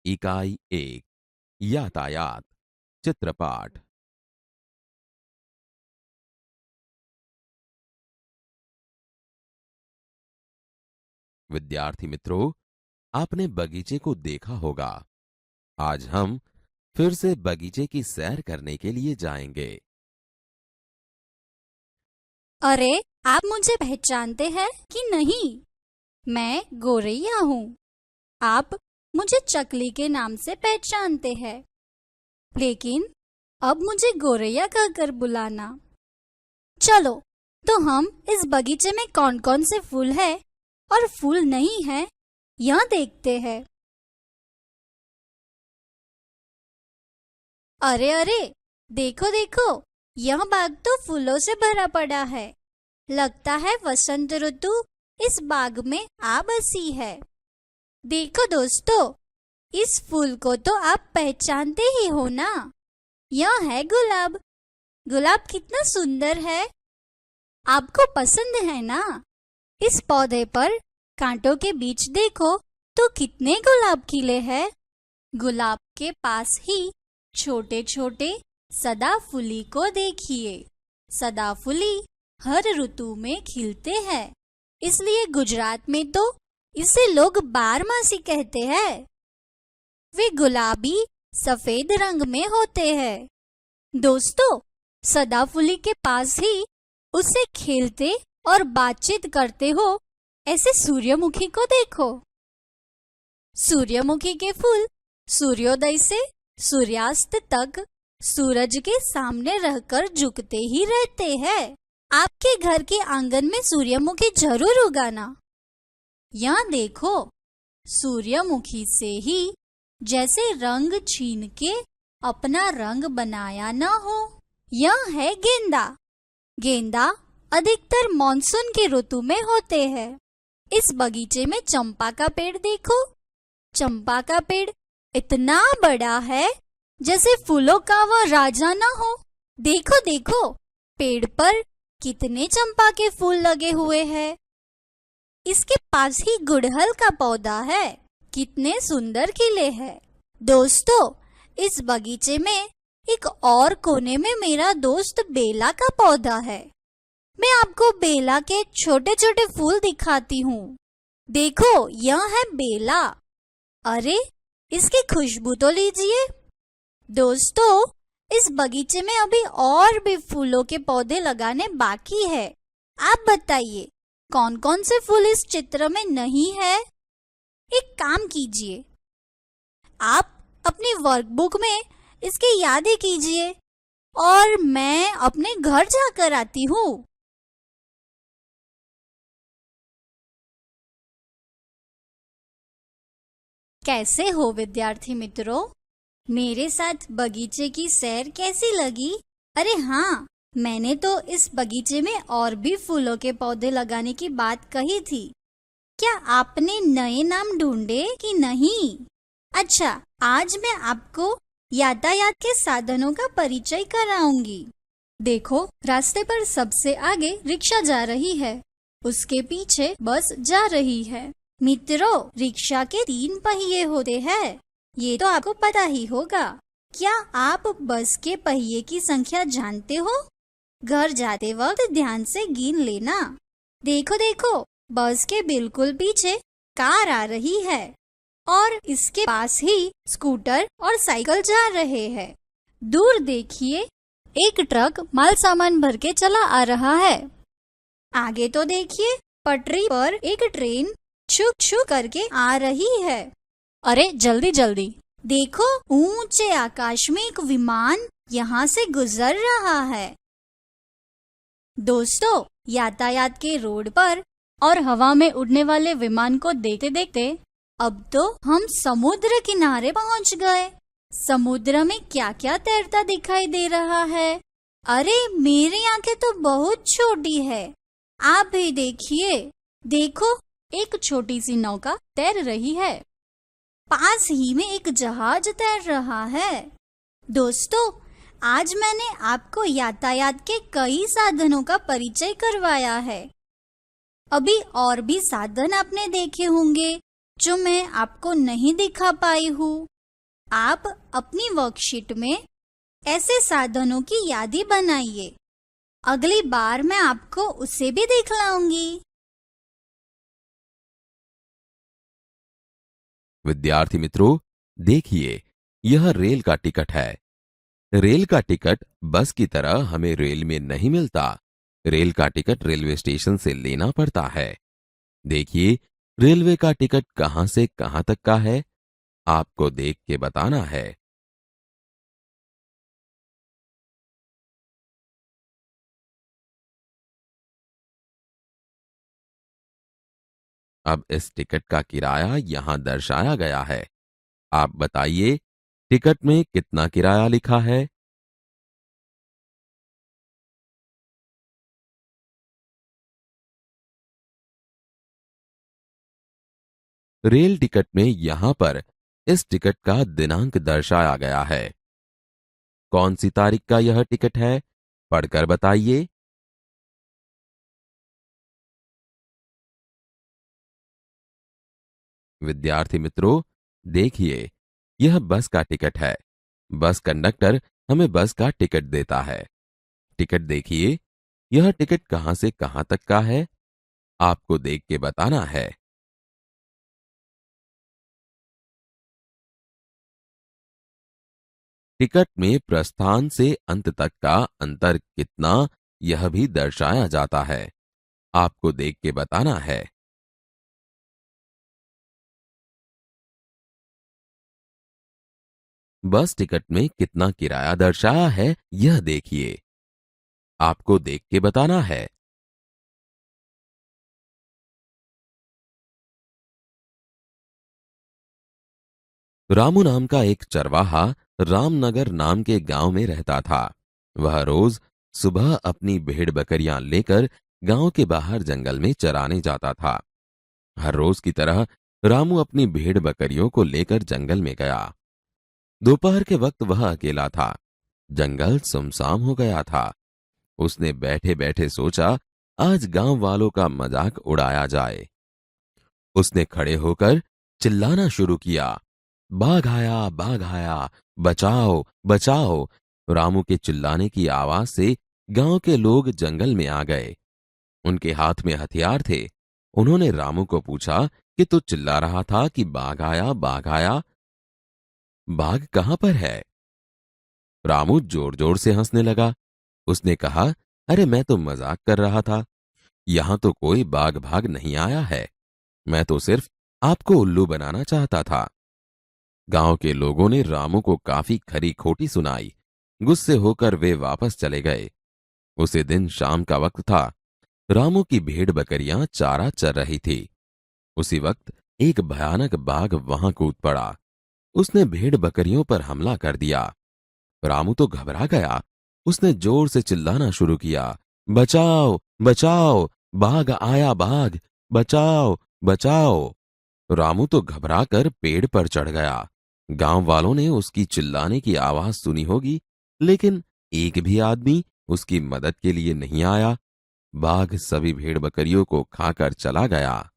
इकाई 1 यातायात चित्रपाठ। विद्यार्थी मित्रों, आपने बगीचे को देखा होगा। आज हम फिर से बगीचे की सैर करने के लिए जाएंगे। अरे, आप मुझे पहचानते हैं कि नहीं? मैं गोरैया हूँ। आप मुझे चकली के नाम से पहचानते हैं, लेकिन अब मुझे गोरैया कहकर बुलाना। चलो, तो हम इस बगीचे में कौन कौन से फूल है और फूल नहीं है, यह देखते हैं। अरे अरे, देखो देखो, यह बाग तो फूलों से भरा पड़ा है। लगता है वसंत ऋतु इस बाग में आ बसी है। देखो दोस्तों, इस फूल को तो आप पहचानते ही हो ना? यह है गुलाब। गुलाब कितना सुंदर है, आपको पसंद है ना? इस पौधे पर कांटों के बीच देखो तो कितने गुलाब खिले हैं। गुलाब के पास ही छोटे छोटे सदाफुली को देखिए। सदाफुली हर ऋतु में खिलते हैं, इसलिए गुजरात में तो इसे लोग बारमासी कहते हैं। वे गुलाबी सफेद रंग में होते हैं। दोस्तों, सदाफुली के पास ही उससे खेलते और बातचीत करते हो ऐसे सूर्यमुखी को देखो। सूर्यमुखी के फूल सूर्योदय से सूर्यास्त तक सूरज के सामने रहकर झुकते ही रहते हैं। आपके घर के आंगन में सूर्यमुखी जरूर उगाना। यहाँ देखो, सूर्यमुखी से ही जैसे रंग छीन के अपना रंग बनाया न हो। यह है गेंदा। गेंदा अधिकतर मॉनसून की ऋतु में होते हैं। इस बगीचे में चंपा का पेड़ देखो। चंपा का पेड़ इतना बड़ा है जैसे फूलों का वह राजा न हो। देखो देखो, पेड़ पर कितने चंपा के फूल लगे हुए हैं। इसके पास ही गुड़हल का पौधा है, कितने सुंदर खिले हैं। दोस्तों, इस बगीचे में एक और कोने में मेरा दोस्त बेला का पौधा है। मैं आपको बेला के छोटे छोटे फूल दिखाती हूँ। देखो, यह है बेला। अरे, इसकी खुशबू तो लीजिए। दोस्तों, इस बगीचे में अभी और भी फूलों के पौधे लगाने बाकी है। आप बताइए, कौन कौन से फूल इस चित्र में नहीं है? एक काम कीजिए, आप अपनी वर्कबुक में इसकी यादें कीजिए और मैं अपने घर जाकर आती हूँ। कैसे हो विद्यार्थी मित्रों? मेरे साथ बगीचे की सैर कैसी लगी? अरे हाँ, मैंने तो इस बगीचे में और भी फूलों के पौधे लगाने की बात कही थी। क्या आपने नए नाम ढूंढे कि नहीं? अच्छा, आज मैं आपको यातायात के साधनों का परिचय कराऊंगी। देखो, रास्ते पर सबसे आगे रिक्शा जा रही है, उसके पीछे बस जा रही है। मित्रों, रिक्शा के 3 पहिए होते हैं, ये तो आपको पता ही होगा। क्या आप बस के पहिए की संख्या जानते हो? घर जाते वक्त ध्यान से गिन लेना। देखो देखो, बस के बिल्कुल पीछे कार आ रही है और इसके पास ही स्कूटर और साइकिल जा रहे हैं। दूर देखिए, एक ट्रक माल सामान भर के चला आ रहा है। आगे तो देखिए, पटरी पर एक ट्रेन छुक छुक करके आ रही है। अरे जल्दी जल्दी देखो, ऊंचे आकाश में एक विमान यहाँ से गुजर रहा है। दोस्तों, यातायात के रोड पर और हवा में उड़ने वाले विमान को देखते देखते अब तो हम समुद्र किनारे पहुँच गए। समुद्र में क्या क्या तैरता दिखाई दे रहा है। अरे, मेरी आंखें तो बहुत छोटी है, आप भी देखिए। देखो, एक छोटी सी नौका तैर रही है। पास ही में एक जहाज तैर रहा है। दोस्तों, आज मैंने आपको यातायात के कई साधनों का परिचय करवाया है। अभी और भी साधन आपने देखे होंगे जो मैं आपको नहीं दिखा पाई हूँ। आप अपनी वर्कशीट में ऐसे साधनों की यादी बनाइए। अगली बार मैं आपको उसे भी दिखलाऊंगी। विद्यार्थी मित्रों, देखिए, यह रेल का टिकट है। रेल का टिकट बस की तरह हमें रेल में नहीं मिलता। रेल का टिकट रेलवे स्टेशन से लेना पड़ता है। देखिए, रेलवे का टिकट कहां से कहां तक का है, आपको देख के बताना है। अब इस टिकट का किराया यहां दर्शाया गया है। आप बताइए, टिकट में कितना किराया लिखा है? रेल टिकट में यहां पर इस टिकट का दिनांक दर्शाया गया है। कौन सी तारीख का यह टिकट है, पढ़कर बताइए। विद्यार्थी मित्रों, देखिए, यह बस का टिकट है। बस कंडक्टर हमें बस का टिकट देता है। टिकट देखिए, यह टिकट कहां से कहां तक का है, आपको देख के बताना है। टिकट में प्रस्थान से अंत तक का अंतर कितना, यह भी दर्शाया जाता है। आपको देख के बताना है। बस टिकट में कितना किराया दर्शाया है, यह देखिए। आपको देख के बताना है। रामू नाम का एक चरवाहा रामनगर नाम के गांव में रहता था। वह रोज सुबह अपनी भेड़ बकरियां लेकर गांव के बाहर जंगल में चराने जाता था। हर रोज की तरह रामू अपनी भेड़ बकरियों को लेकर जंगल में गया। दोपहर के वक्त वह अकेला था। जंगल सुमसाम हो गया था। उसने बैठे बैठे सोचा, आज गांव वालों का मजाक उड़ाया जाए। उसने खड़े होकर चिल्लाना शुरू किया, बाघ आया, बाघ आया, बचाओ, बचाओ। रामू के चिल्लाने की आवाज से गांव के लोग जंगल में आ गए। उनके हाथ में हथियार थे। उन्होंने रामू को पूछा कि तू चिल्ला रहा था कि बाघ आया, बाघ आया, बाघ कहां पर है? रामू जोर जोर से हंसने लगा। उसने कहा, अरे मैं तो मजाक कर रहा था। यहां तो कोई बाघ भाग नहीं आया है। मैं तो सिर्फ आपको उल्लू बनाना चाहता था। गांव के लोगों ने रामू को काफी खरी खोटी सुनाई। गुस्से होकर वे वापस चले गए। उसी दिन शाम का वक्त था। रामू की भेड़ बकरियां चारा चर रही थी। उसी वक्त एक भयानक बाघ वहां कूद पड़ा। उसने भेड़ बकरियों पर हमला कर दिया। रामू तो घबरा गया। उसने जोर से चिल्लाना शुरू किया, बचाओ, बचाओ, बाघ आया, बाघ, बचाओ, बचाओ। रामू तो घबराकर पेड़ पर चढ़ गया। गांव वालों ने उसकी चिल्लाने की आवाज सुनी होगी, लेकिन एक भी आदमी उसकी मदद के लिए नहीं आया। बाघ सभी भेड़ बकरियों को खाकर चला गया।